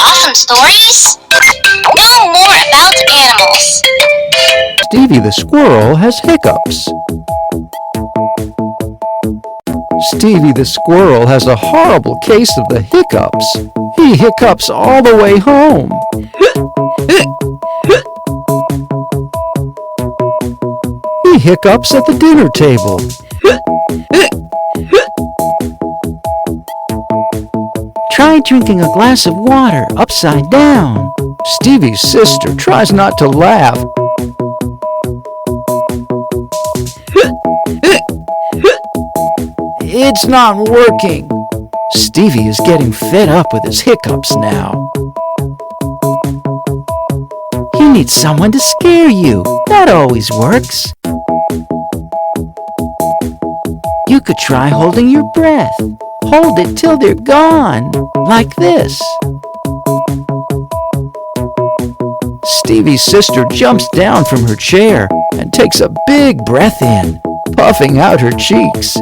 awesome stories? Know more about animals. Stevie the Squirrel has hiccups. Stevie the Squirrel has a horrible case of the hiccups. He hiccups all the way home. He hiccups at the dinner table. Try drinking a glass of water upside down. Stevie's sister tries not to laugh. It's not working. Stevie is getting fed up with his hiccups now. You need someone to scare you. That always works. You could try holding your breath. Hold it till they're gone, like this. Stevie's sister jumps down from her chair and takes a big breath in, puffing out her cheeks.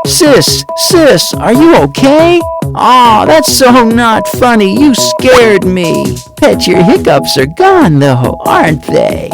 Sis, are you okay? Aw, that's so not funny. You scared me. Bet your hiccups are gone, though, aren't they?